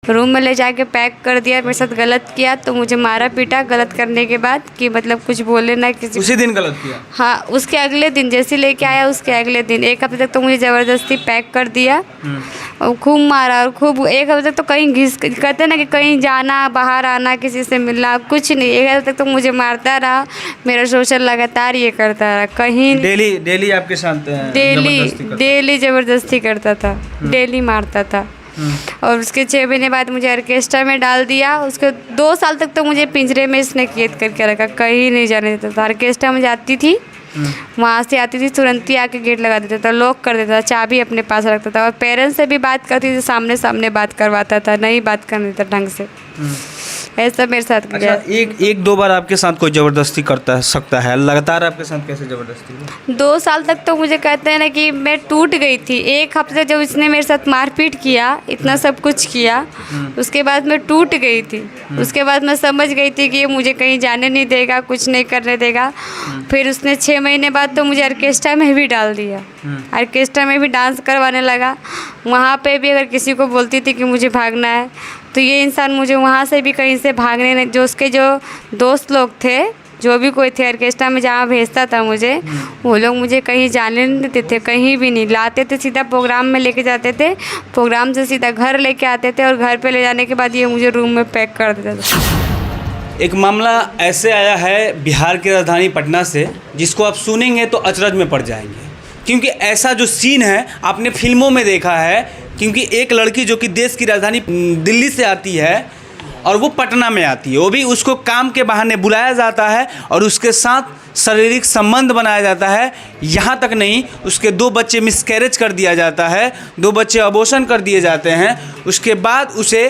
Room में ले जाके पैक कर दिया, मेरे साथ गलत किया तो मुझे मारा पीटा गलत करने के बाद कि मतलब कुछ बोले ना किसी। उसी दिन गलत किया? हाँ, उसके अगले दिन जैसे लेके आया उसके अगले दिन 1 हफ्ते तक तो मुझे ज़बरदस्ती पैक कर दिया और खूब मारा और खूब 1 हफ्ते तक तो कहीं घिस कहते ना कि कहीं जाना बाहर आना किसी से मिलना कुछ नहीं। 1 हफ्ते तक तो मुझे मारता रहा, मेरा शोषण लगातार ये करता रहा। कहीं डेली आपके साथ डेली ज़बरदस्ती करता था, डेली मारता था। और उसके 6 महीने बाद मुझे ऑर्केस्ट्रा में डाल दिया। उसके 2 साल तक तो मुझे पिंजरे में इसने कैद करके रखा, कहीं नहीं जाने देता था। ऑर्केस्ट्रा में जाती थी, वहाँ से आती थी तुरंत ही आके गेट लगा देता था, लॉक कर देता था, चाबी अपने पास रखता था। और पेरेंट्स से भी बात करती थी, सामने सामने बात करवाता था, नहीं बात करने देता ढंग से। ऐसा मेरे साथ अच्छा, एक दो बार आपके साथ कोई ज़बरदस्ती करता सकता है, लगातार आपके साथ कैसे ज़बरदस्ती हुई? 2 साल तक तो मुझे कहते हैं ना कि मैं टूट गई थी। 1 हफ्ते जब इसने मेरे साथ मारपीट किया, इतना सब कुछ किया, उसके बाद मैं टूट गई थी। उसके बाद मैं समझ गई थी कि ये मुझे कहीं जाने नहीं देगा, कुछ नहीं करने देगा। फिर उसने 6 महीने बाद तो मुझे ऑर्केस्ट्रा में भी डाल दिया। ऑर्केस्ट्रा में भी डांस करवाने लगा। वहाँ पे भी अगर किसी को बोलती थी कि मुझे भागना है तो ये इंसान मुझे वहाँ से भी कहीं से भागने नहीं, जो उसके जो दोस्त लोग थे, जो भी कोई थे ऑर्केस्ट्रा में जहाँ भेजता था मुझे, वो लोग मुझे कहीं जाने नहीं देते थे, कहीं भी नहीं लाते थे। सीधा प्रोग्राम में लेके जाते थे, प्रोग्राम से सीधा घर लेके आते थे और घर पे ले जाने के बाद ये मुझे रूम में पैक कर देता था। एक मामला ऐसे आया है बिहार की राजधानी पटना से, जिसको आप सुनेंगे तो अचरज में पड़ जाएंगे, क्योंकि ऐसा जो सीन है आपने फिल्मों में देखा है। क्योंकि एक लड़की जो कि देश की राजधानी दिल्ली से आती है और वो पटना में आती है, वो भी उसको काम के बहाने बुलाया जाता है और उसके साथ शारीरिक संबंध बनाया जाता है। यहाँ तक नहीं, उसके 2 बच्चे मिसकैरेज कर दिया जाता है, 2 बच्चे अबॉर्शन कर दिए जाते हैं। उसके बाद उसे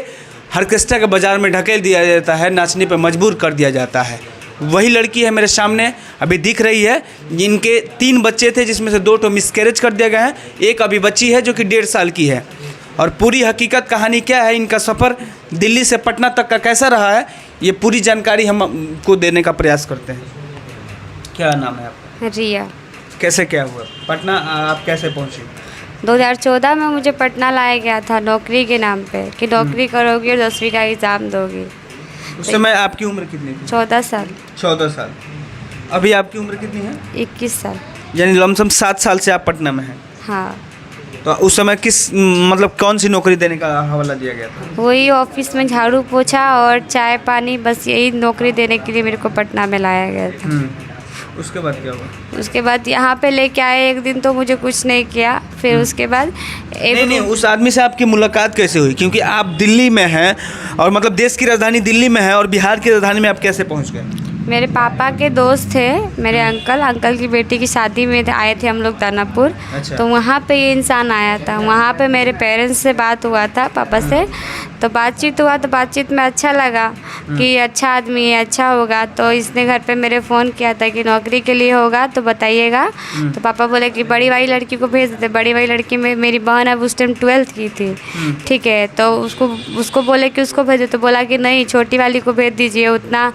ऑर्केस्ट्रा के बाज़ार में ढकेल दिया जाता है, नाचने पर मजबूर कर दिया जाता है। वही लड़की है मेरे सामने अभी दिख रही है, जिनके 3 बच्चे थे, जिसमें से 2 तो मिसकैरेज कर दिया गया है, एक अभी बच्ची है जो कि 1.5 साल की है। और पूरी हकीकत कहानी क्या है, इनका सफ़र दिल्ली से पटना तक का कैसा रहा है, ये पूरी जानकारी हम को देने का प्रयास करते हैं। क्या नाम है आपका? रिया। कैसे क्या हुआ पटना, आप कैसे पहुँची? 2014 में मुझे पटना लाया गया था नौकरी के नाम पे कि नौकरी करोगी और 10वीं का एग्ज़ाम दोगी। उस समय आपकी उम्र कितनी थी? 14 साल। 14 साल। अभी आपकी उम्र कितनी है? 21 साल। यानी लमसम 7 साल से आप पटना में हैं। हाँ। तो उस समय किस मतलब कौन सी नौकरी देने का हवाला दिया गया था? वही ऑफिस में झाड़ू पोछा और चाय पानी, बस यही नौकरी देने के लिए मेरे को पटना में लाया गया था। उसके बाद क्या हुआ? उसके बाद यहाँ पे लेके आए, एक दिन तो मुझे कुछ नहीं किया। फिर उसके बाद नहीं, उस आदमी से आपकी मुलाकात कैसे हुई? क्योंकि आप दिल्ली में हैं और मतलब देश की राजधानी दिल्ली में है और बिहार की राजधानी में आप कैसे पहुँच गए? मेरे पापा के दोस्त थे, मेरे अंकल की बेटी की शादी में आए थे हम लोग दानापुर। अच्छा। तो वहाँ पे ये इंसान आया था, वहाँ पे मेरे पेरेंट्स से बात हुआ था पापा से, तो बातचीत हुआ, तो बातचीत में अच्छा लगा कि अच्छा आदमी है, अच्छा होगा। तो इसने घर पे मेरे फ़ोन किया था कि नौकरी के लिए होगा तो बताइएगा। तो पापा बोले कि बड़ी वाली लड़की को भेज देते। बड़ी वाली लड़की में मेरी बहन अब उस टाइम 12th की थी, ठीक है, तो उसको बोले कि उसको भेजो, तो बोला कि नहीं छोटी वाली को भेज दीजिए, उतना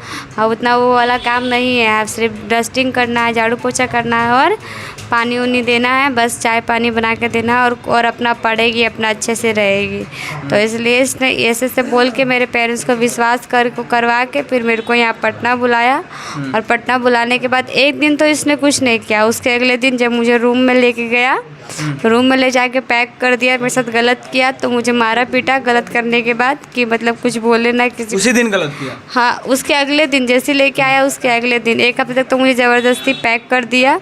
वो वाला काम नहीं है, आप सिर्फ डस्टिंग करना है, झाड़ू पोछा करना है और पानी उनी देना है, बस चाय पानी बना के देना है और अपना पढ़ेगी, अपना अच्छे से रहेगी। तो इसलिए इसने ऐसे बोल के मेरे पेरेंट्स को विश्वास करवा के फिर मेरे को यहाँ पटना बुलाया। और पटना बुलाने के बाद एक दिन तो इसने कुछ नहीं किया। उसके अगले दिन जब मुझे रूम में लेके गया, रूम में ले जाके पैक कर दिया, मेरे साथ गलत किया तो मुझे मारा पीटा गलत करने के बाद कि मतलब कुछ बोले ना किसी। उसी दिन गलत किया? हाँ, उसके अगले दिन जैसे लेके आया उसके अगले दिन 1 हफ्ते तक तो मुझे ज़बरदस्ती पैक कर दिया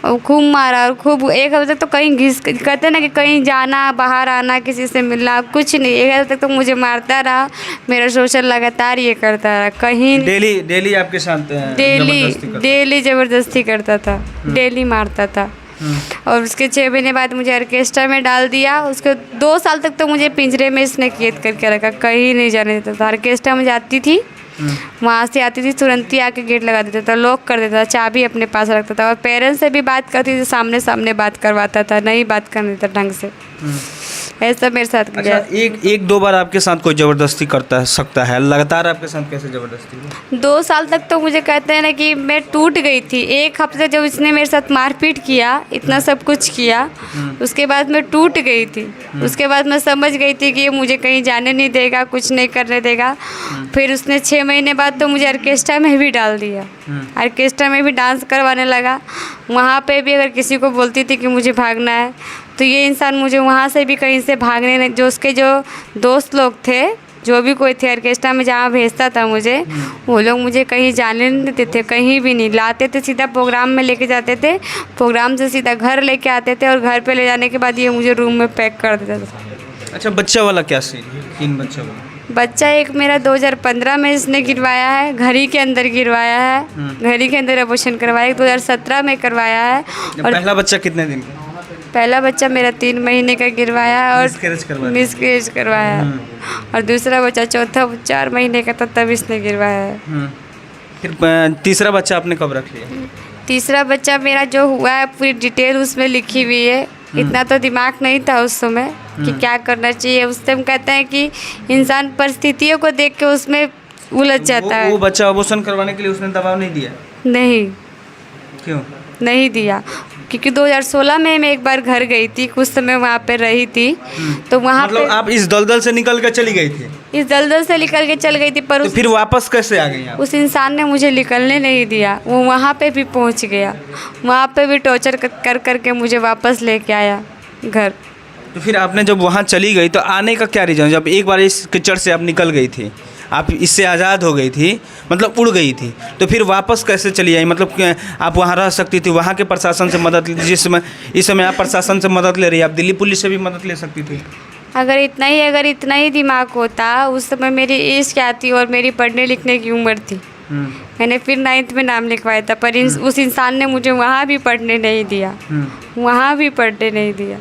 और खूब मारा और खूब 1 हफ्ते तक तो कहीं कहते ना कि कहीं जाना बाहर आना किसी से मिलना कुछ नहीं। 1 हफ्ते तक तो मुझे मारता रहा, मेरा शोषण लगातार ये करता रहा। कहीं डेली आपके साथ डेली ज़बरदस्ती करता था, डेली मारता था। और उसके 6 महीने बाद मुझे ऑर्केस्ट्रा में डाल दिया। उसके 2 साल तक तो मुझे पिंजरे में इसने कैद करके रखा, कहीं नहीं जाने देता था। ऑर्केस्ट्रा में जाती थी, वहाँ से आती थी तुरंत ही आके गेट लगा देता था, लॉक कर देता था, चाबी अपने पास रखता था। और पेरेंट्स से भी बात करती थी, सामने सामने बात करवाता था, नहीं बात करने देता ढंग से। ऐसा मेरे साथ अच्छा, गया। एक दो बार आपके साथ कोई ज़बरदस्ती करता सकता है, लगातार आपके साथ कैसे ज़बरदस्ती हुई? 2 साल तक तो मुझे कहते हैं ना कि मैं टूट गई थी। 1 हफ्ते जब इसने मेरे साथ मारपीट किया, इतना सब कुछ किया, उसके बाद मैं टूट गई थी। उसके बाद मैं समझ गई थी कि ये मुझे कहीं जाने नहीं देगा, कुछ नहीं करने देगा। फिर उसने 6 महीने बाद तो मुझे ऑर्केस्ट्रा में भी डाल दिया। ऑर्केस्ट्रा में भी डांस करवाने लगा। वहाँ पे भी अगर किसी को बोलती थी कि मुझे भागना है, तो ये इंसान मुझे वहाँ से भी कहीं से भागने नहीं, जो उसके जो दोस्त लोग थे, जो भी कोई थे ऑर्केस्ट्रा में जहाँ भेजता था मुझे, वो लोग मुझे कहीं जाने नहीं देते थे, कहीं भी नहीं लाते थे। सीधा प्रोग्राम में लेके जाते थे, प्रोग्राम से सीधा घर लेके आते थे और घर पे ले जाने के बाद ये मुझे रूम में पैक कर देता था। अच्छा, बच्चा वाला क्या सीन है? 3 बच्चा वाला बच्चा एक मेरा 2015 में इसने गिरवाया है, घर ही के अंदर गिरवाया है, घर ही के अंदर अबॉर्शन करवाया। 2017 में करवाया है। और पहला बच्चा कितने दिन का? पहला बच्चा मेरा 3 महीने का गिरवाया है और मिसकैरेज करवाया है। और दूसरा बच्चा चौथा 4 महीने का था, तब इसने गिरवाया है। फिर तीसरा बच्चा आपने कब रख लिया? तीसरा बच्चा मेरा जो हुआ है पूरी डिटेल उसमें लिखी हुई है। इतना तो दिमाग नहीं था उस समय कि क्या करना चाहिए। उस टाइम कहते हैं कि इंसान परिस्थितियों को देख के उसमें उलझ जाता है। वो बच्चा अबॉर्शन करवाने के लिए उसने दबाव नहीं दिया? नहीं, क्यों नहीं दिया, क्योंकि 2016 में मैं एक बार घर गई थी, कुछ समय वहाँ पे रही थी। तो वहाँ मतलब आप इस दलदल से निकल कर चली गई थी? इस दलदल से निकल के चल गई थी, पर तो फिर वापस कैसे आ गई आप? उस इंसान ने मुझे निकलने नहीं दिया। वो वहाँ पे भी पहुँच गया, वहाँ पे भी टॉर्चर कर करके मुझे वापस लेके आया घर। तो फिर आपने जब वहाँ चली गई तो आने का क्या रीज़न? जब एक बार इस कीचड़ से आप निकल गई थी, आप इससे आज़ाद हो गई थी, मतलब उड़ गई थी, तो फिर वापस कैसे चली आई? मतलब आप वहाँ रह सकती थी, वहाँ के प्रशासन से मदद ली, जिस समय इस समय आप प्रशासन से मदद ले रही है, आप दिल्ली पुलिस से भी मदद ले सकती थी। अगर इतना ही दिमाग होता, उस समय मेरी एज क्या थी और मेरी पढ़ने लिखने की उम्र थी। मैंने फिर 9th में नाम लिखवाया था, पर उस इंसान ने मुझे वहाँ भी पढ़ने नहीं दिया, वहाँ भी पढ़ने नहीं दिया।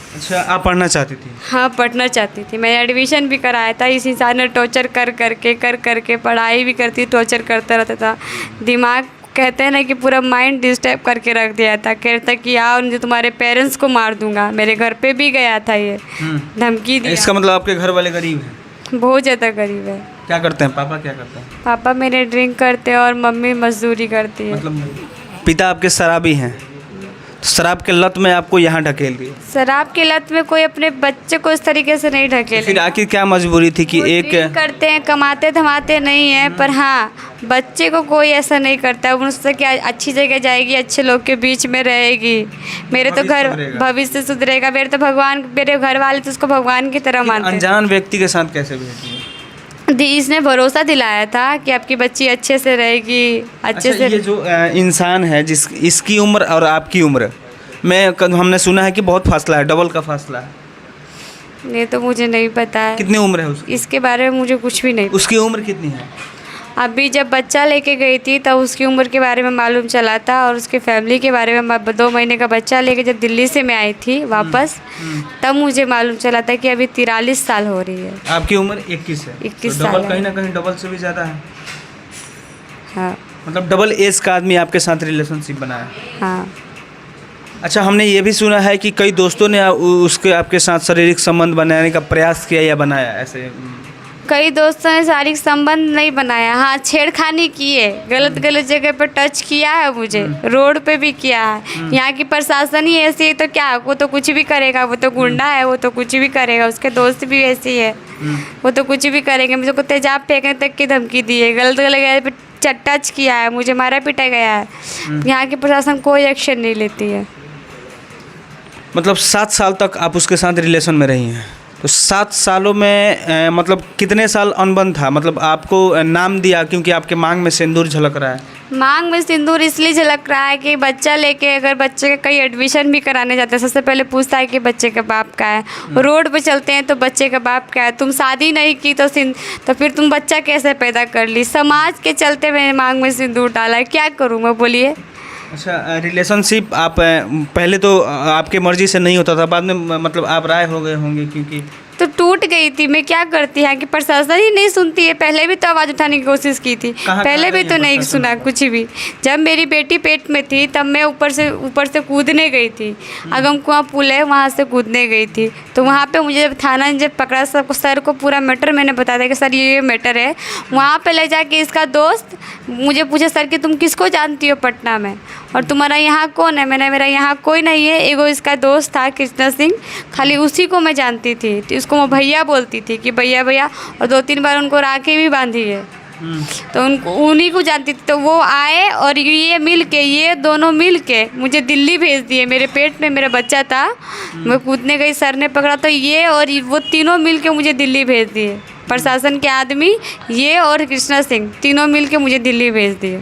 अच्छा, आप पढ़ना चाहती थी? हाँ, पढ़ना चाहती थी। मैंने एडमिशन भी कराया था। इस इंसान ने टॉर्चर कर करके पढ़ाई भी करती, टॉर्चर करता रहता था। दिमाग कहते हैं ना कि पूरा माइंड डिस्टर्ब करके रख दिया था। कहता कि आओ, जो तुम्हारे पेरेंट्स को मार दूंगा। मेरे घर पे भी गया था, ये धमकी दी। इसका मतलब आपके घर वाले गरीब हैं? बहुत ज़्यादा गरीब है। क्या करते हैं पापा? क्या करते हैं पापा मेरे? ड्रिंक करते हैं और मम्मी मजदूरी करती है। मतलब पिता आपके शराबी हैं? शराब के लत में आपको यहाँ ढकेल दिया? शराब की लत में कोई अपने बच्चे को इस तरीके से नहीं ढकेले। फिर आखिर क्या मजबूरी थी कि एक ड्रिंक करते हैं, कमाते धमाते नहीं हैं, पर हाँ, बच्चे को कोई ऐसा नहीं करता। उससे क्या अच्छी जगह जाएगी, अच्छे लोग के बीच में रहेगी। मेरे तो घर भविष्य सुधरेगा। मेरे तो भगवान, मेरे घर वाले तो उसको भगवान की तरह मानते हैं। अनजान व्यक्ति के साथ कैसे भेजी? इसने भरोसा दिलाया था कि आपकी बच्ची अच्छे से रहेगी, अच्छे से। ये जो इंसान है, इसकी उम्र और आपकी उम्र में हमने सुना है कि बहुत फासला है, डबल का फासला है। ये तो मुझे नहीं पता है। कितनी उम्र है उसकी? इसके बारे में मुझे कुछ भी नहीं। उसकी उम्र कितनी है? अभी जब बच्चा लेके गई थी तब उसकी उम्र के बारे में मालूम चला था, और उसके फैमिली के बारे में 2 महीने का बच्चा लेके जब दिल्ली से मैं आई थी वापस, तब मुझे मालूम चला था कि अभी 43 साल हो रही है। आपकी उम्र 21 है? 21 तो साल डबल, कहीं ना कहीं डबल से भी ज़्यादा है। हाँ, मतलब डबल एज का आदमी आपके साथ रिलेशनशिप बनाया। हाँ। अच्छा, हमने ये भी सुना है कि कई दोस्तों ने उसके आपके साथ शारीरिक संबंध बनाने का प्रयास किया या बनाया, ऐसे? कई दोस्तों ने शारीरिक संबंध नहीं बनाया, हाँ, छेड़खानी की है, गलत जगह पर टच किया है मुझे, रोड पे भी किया है। यहाँ की प्रशासन ही ऐसी है, तो क्या, वो तो कुछ भी करेगा, वो तो गुंडा है, वो तो कुछ भी करेगा। उसके दोस्त भी ऐसी है, वो तो कुछ भी करेंगे। मुझे को तेजाब फेंकने तक की धमकी दी है, गलत जगह पे टच किया है, मुझे मारा पीटा गया है। यहाँ की प्रशासन कोई एक्शन नहीं लेती है। मतलब 7 साल तक आप उसके साथ रिलेशन में रही हैं, तो 7 सालों में मतलब कितने साल अनबन था? मतलब आपको नाम दिया क्योंकि आपके मांग में सिंदूर झलक रहा है? मांग में सिंदूर इसलिए झलक रहा है कि बच्चा लेके अगर बच्चे का कहीं एडमिशन भी कराने जाते हैं, सबसे पहले पूछता है कि बच्चे का बाप का है। रोड पे चलते हैं तो बच्चे का बाप का है। तुम शादी नहीं की तो फिर तुम बच्चा कैसे पैदा कर ली? समाज के चलते मैंने मांग में सिंदूर डाला है, क्या करूँ मैं, बोलिए। अच्छा, रिलेशनशिप आप पहले तो आपके मर्ज़ी से नहीं होता था, बाद में मतलब आप राय हो गए होंगे क्योंकि तो टूट गई थी। मैं क्या करती है कि प्रशासन ही नहीं सुनती है। पहले भी तो आवाज़ उठाने की कोशिश की थी, पहले भी तो नहीं सुना कुछ भी। जब मेरी बेटी पेट में थी तब मैं ऊपर से कूदने गई थी। अगमकुआं पुल है, वहाँ से कूदने गई थी। तो वहाँ पे मुझे जब थाना ने जब पकड़ा, सबको सर को पूरा मैटर मैंने बता दिया कि सर ये मैटर है। वहाँ पे ले जाके इसका दोस्त मुझे पूछे, सर कि तुम किसको जानती हो पटना में, और तुम्हारा यहाँ कौन है? मेरा यहाँ कोई नहीं है, एगो इसका दोस्त था कृष्णा सिंह, खाली उसी को मैं जानती थी। तो उसको मैं भैया बोलती थी कि भैया भैया, और 2-3 बार उनको राखी भी बांधी है। तो उनको उन्हीं को जानती थी। तो वो आए और ये दोनों मिल के मुझे दिल्ली भेज दिए। मेरे पेट में मेरा बच्चा था, मैं कूदने गई, सर ने पकड़ा, तो ये और वो तीनों मिल के मुझे दिल्ली भेज दिए। प्रशासन के आदमी ये और कृष्णा सिंह तीनों मिल के मुझे दिल्ली भेज दिए।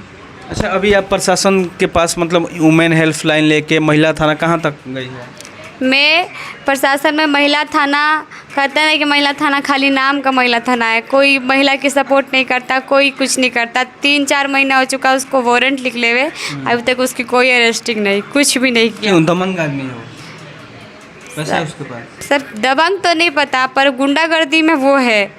अच्छा, अभी आप प्रशासन के पास मतलब वुमेन हेल्पलाइन लेके महिला थाना कहाँ तक गई है? मैं प्रशासन में महिला थाना, कहते हैं कि महिला थाना खाली नाम का महिला थाना है, कोई महिला की सपोर्ट नहीं करता, कोई कुछ नहीं करता। 3-4 महीना हो चुका उसको वारंट लिख लेवे, अभी तक उसकी कोई अरेस्टिंग नहीं, कुछ भी नहीं किया। क्यों? दबंग आदमी है वो? पैसा है उसके पास? सर दबंग तो नहीं पता, पर गुंडागर्दी में वो है,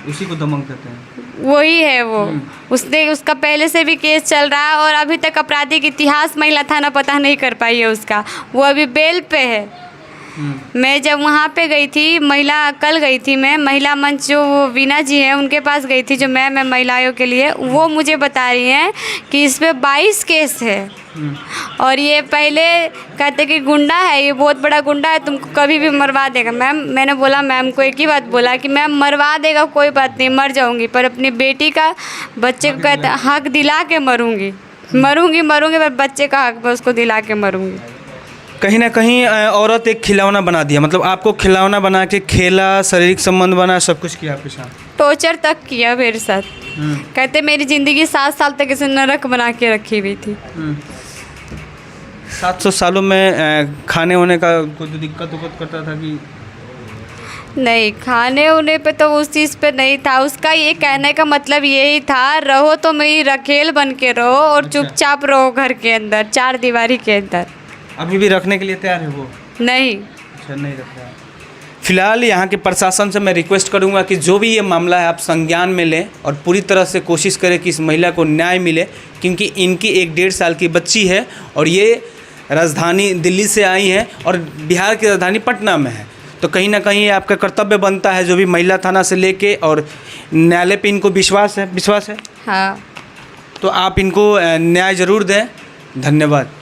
उसी को दबंग कहते हैं। वही है वो। उसका पहले से भी केस चल रहा है और अभी तक आपराधिक इतिहास महिला थाना पता नहीं कर पाई है उसका। वो अभी बेल पे है। मैं जब वहाँ पे गई थी, कल गई थी मैं, महिला मंच जो वो वीना जी हैं उनके पास गई थी, जो मैम है महिलाओं के लिए, वो मुझे बता रही हैं कि इस पर 22 केस है। और ये पहले कहते कि गुंडा है, ये बहुत बड़ा गुंडा है, तुमको कभी भी मरवा देगा। मैम, मैंने बोला मैम को एक ही बात बोला कि मैम मरवा देगा कोई बात नहीं, मर जाऊंगी, पर अपनी बेटी का, बच्चे को कहते हक दिला के मरूंगी, पर बच्चे का हक मैं उसको दिला के मरूंगी। कहीं ना कहीं औरत एक खिलौना बना दिया, मतलब आपको खिलौना बना के खेला, शारीरिक संबंध बना, सब कुछ किया आपके साथ, टॉर्चर तक किया मेरे साथ। कहते मेरी ज़िंदगी 7 साल तक इसे नरक बना के रखी हुई थी। 700 सालों में खाने होने का कोई दिक्कत करता था कि नहीं? खाने होने पे तो उस चीज़ पे नहीं था। उसका ये कहने का मतलब यही था, रहो तो मेरी रखेल बन के रहो और चुपचाप रहो घर के अंदर, 4 दीवारी के अंदर। अभी भी रखने के लिए तैयार है वो? नहीं। अच्छा, नहीं रख रहा है। फिलहाल यहाँ के प्रशासन से मैं रिक्वेस्ट करूँगा कि जो भी ये मामला है आप संज्ञान में लें और पूरी तरह से कोशिश करें कि इस महिला को न्याय मिले, क्योंकि इनकी एक 1.5 साल की बच्ची है और ये राजधानी दिल्ली से आई हैं और बिहार की राजधानी पटना में है। तो कहीं ना कहीं आपका कर्तव्य बनता है, जो भी महिला थाना से लेके और न्यायालय पे इनको विश्वास है। हाँ। तो आप इनको न्याय ज़रूर दें। धन्यवाद।